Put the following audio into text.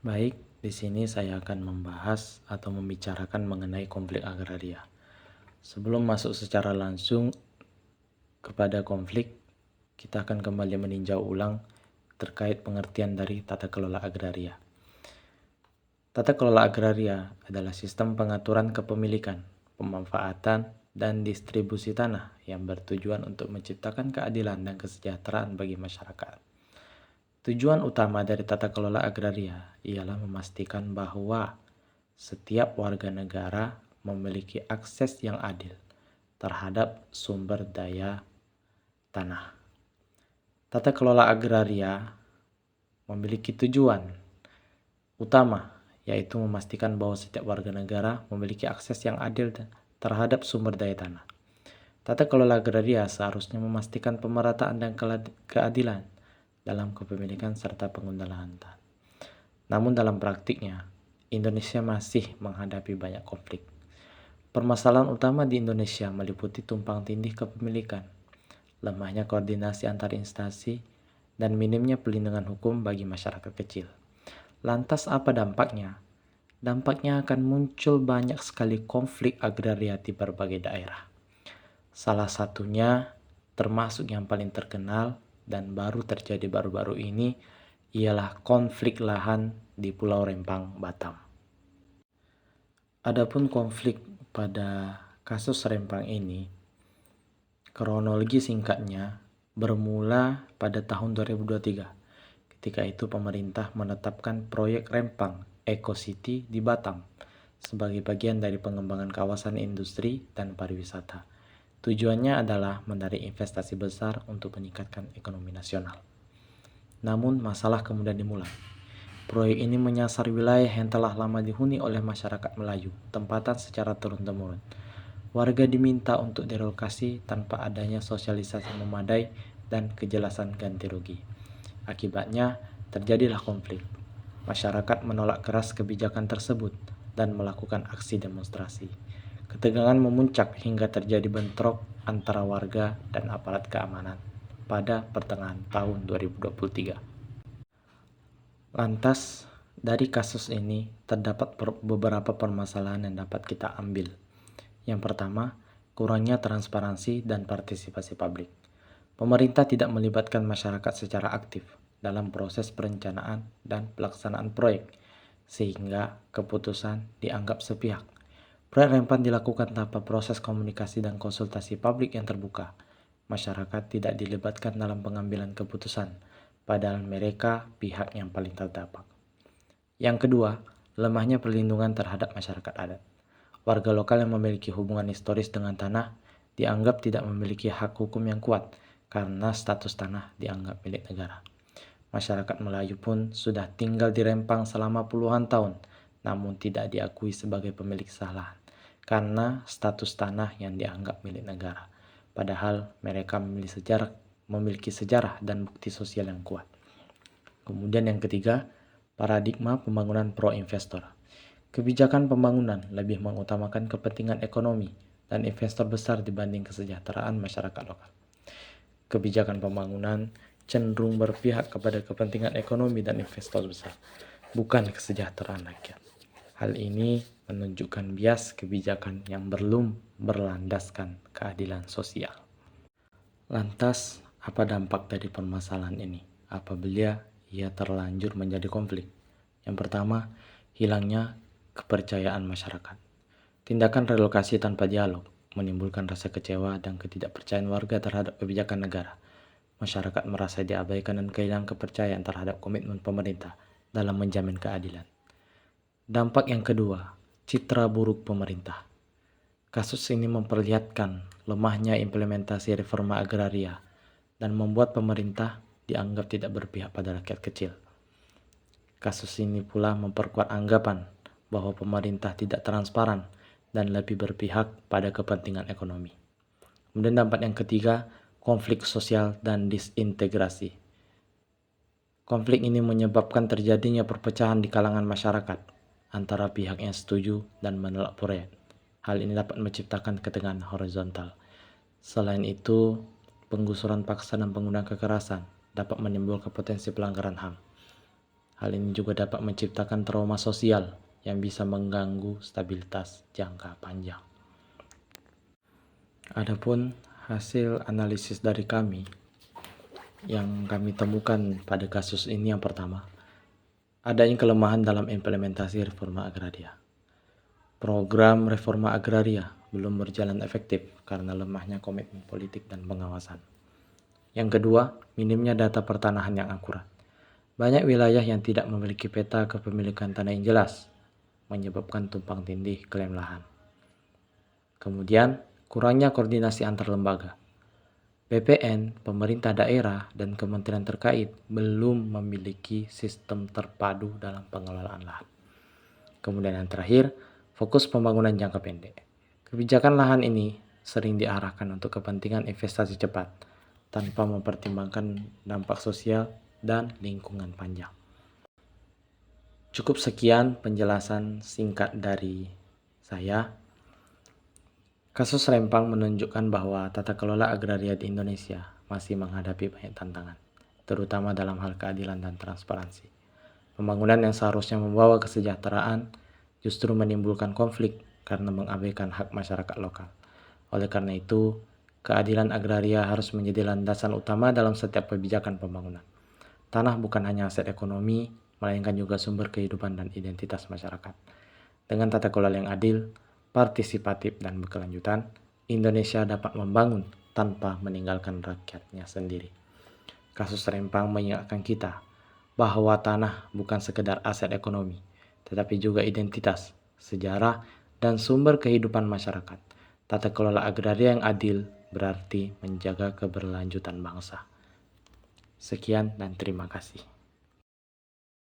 Baik, di sini saya akan membahas atau membicarakan mengenai konflik agraria. Sebelum masuk secara langsung kepada konflik, kita akan kembali meninjau ulang terkait pengertian dari tata kelola agraria. Tata kelola agraria adalah sistem pengaturan kepemilikan, pemanfaatan, dan distribusi tanah yang bertujuan untuk menciptakan keadilan dan kesejahteraan bagi masyarakat. Tujuan utama dari tata kelola agraria ialah memastikan bahwa setiap warga negara memiliki akses yang adil terhadap sumber daya tanah. Tata kelola agraria memiliki tujuan utama, yaitu memastikan bahwa setiap warga negara memiliki akses yang adil terhadap sumber daya tanah. Tata kelola agraria seharusnya memastikan pemerataan dan keadilan dalam kepemilikan serta penggunaan lahan. Namun dalam praktiknya, Indonesia masih menghadapi banyak konflik. Permasalahan utama di Indonesia meliputi tumpang tindih kepemilikan, lemahnya koordinasi antar instansi, dan minimnya pelindungan hukum bagi masyarakat kecil. Lantas apa dampaknya? Dampaknya akan muncul banyak sekali konflik agraria di berbagai daerah. Salah satunya, termasuk yang paling terkenal dan baru terjadi baru-baru ini, ialah konflik lahan di Pulau Rempang, Batam. Adapun konflik pada kasus Rempang ini, kronologi singkatnya bermula pada tahun 2023. Ketika itu pemerintah menetapkan proyek Rempang Eco City di Batam sebagai bagian dari pengembangan kawasan industri dan pariwisata. Tujuannya adalah menarik investasi besar untuk meningkatkan ekonomi nasional. Namun masalah kemudian dimulai. Proyek ini menyasar wilayah yang telah lama dihuni oleh masyarakat Melayu, tempatan secara turun-temurun. Warga diminta untuk direlokasi tanpa adanya sosialisasi memadai dan kejelasan ganti rugi. Akibatnya, terjadilah konflik. Masyarakat menolak keras kebijakan tersebut dan melakukan aksi demonstrasi. Ketegangan memuncak hingga terjadi bentrok antara warga dan aparat keamanan pada pertengahan tahun 2023. Lantas, dari kasus ini terdapat beberapa permasalahan yang dapat kita ambil. Yang pertama, kurangnya transparansi dan partisipasi publik. Pemerintah tidak melibatkan masyarakat secara aktif dalam proses perencanaan dan pelaksanaan proyek, sehingga keputusan dianggap sepihak. Proyek Rempang dilakukan tanpa proses komunikasi dan konsultasi publik yang terbuka. Masyarakat tidak dilibatkan dalam pengambilan keputusan, padahal mereka pihak yang paling terdampak. Yang kedua, lemahnya perlindungan terhadap masyarakat adat. Warga lokal yang memiliki hubungan historis dengan tanah dianggap tidak memiliki hak hukum yang kuat karena status tanah dianggap milik negara. Masyarakat Melayu pun sudah tinggal di Rempang selama puluhan tahun, namun tidak diakui sebagai pemilik sah lahan karena status tanah yang dianggap milik negara. Padahal mereka memiliki sejarah dan bukti sosial yang kuat. Kemudian yang ketiga, paradigma pembangunan pro-investor. Kebijakan pembangunan lebih mengutamakan kepentingan ekonomi dan investor besar dibanding kesejahteraan masyarakat lokal. Kebijakan pembangunan cenderung berpihak kepada kepentingan ekonomi dan investor besar, bukan kesejahteraan rakyat. Hal ini menunjukkan bias kebijakan yang belum berlandaskan keadilan sosial. Lantas, apa dampak dari permasalahan ini apabila ia terlanjur menjadi konflik? Yang pertama, hilangnya kepercayaan masyarakat. Tindakan relokasi tanpa dialog menimbulkan rasa kecewa dan ketidakpercayaan warga terhadap kebijakan negara. Masyarakat merasa diabaikan dan kehilangan kepercayaan terhadap komitmen pemerintah dalam menjamin keadilan. Dampak yang kedua, citra buruk pemerintah. Kasus ini memperlihatkan lemahnya implementasi reforma agraria dan membuat pemerintah dianggap tidak berpihak pada rakyat kecil. Kasus ini pula memperkuat anggapan bahwa pemerintah tidak transparan dan lebih berpihak pada kepentingan ekonomi. Kemudian dampak yang ketiga, konflik sosial dan disintegrasi. Konflik ini menyebabkan terjadinya perpecahan di kalangan masyarakat antara pihak yang setuju dan menolak proyek. Hal ini dapat menciptakan ketegangan horizontal. Selain itu, penggusuran paksa dan penggunaan kekerasan dapat menimbulkan potensi pelanggaran HAM. Hal ini juga dapat menciptakan trauma sosial yang bisa mengganggu stabilitas jangka panjang. Adapun hasil analisis dari kami yang kami temukan pada kasus ini, yang pertama, adanya kelemahan dalam implementasi reforma agraria. Program reforma agraria belum berjalan efektif karena lemahnya komitmen politik dan pengawasan. Yang kedua, minimnya data pertanahan yang akurat. Banyak wilayah yang tidak memiliki peta kepemilikan tanah yang jelas, menyebabkan tumpang tindih klaim lahan. Kemudian, kurangnya koordinasi antar lembaga. BPN, pemerintah daerah, dan kementerian terkait belum memiliki sistem terpadu dalam pengelolaan lahan. Kemudian yang terakhir, fokus pembangunan jangka pendek. Kebijakan lahan ini sering diarahkan untuk kepentingan investasi cepat, tanpa mempertimbangkan dampak sosial dan lingkungan panjang. Cukup sekian penjelasan singkat dari saya. Kasus Rempang menunjukkan bahwa tata kelola agraria di Indonesia masih menghadapi banyak tantangan, terutama dalam hal keadilan dan transparansi. Pembangunan yang seharusnya membawa kesejahteraan justru menimbulkan konflik karena mengabaikan hak masyarakat lokal. Oleh karena itu, keadilan agraria harus menjadi landasan utama dalam setiap kebijakan pembangunan. Tanah bukan hanya aset ekonomi, melainkan juga sumber kehidupan dan identitas masyarakat. Dengan tata kelola yang adil, partisipatif, dan berkelanjutan, Indonesia dapat membangun tanpa meninggalkan rakyatnya sendiri. Kasus Rempang mengingatkan kita bahwa tanah bukan sekedar aset ekonomi, tetapi juga identitas, sejarah, dan sumber kehidupan masyarakat. Tata kelola agraria yang adil berarti menjaga keberlanjutan bangsa. Sekian dan terima kasih.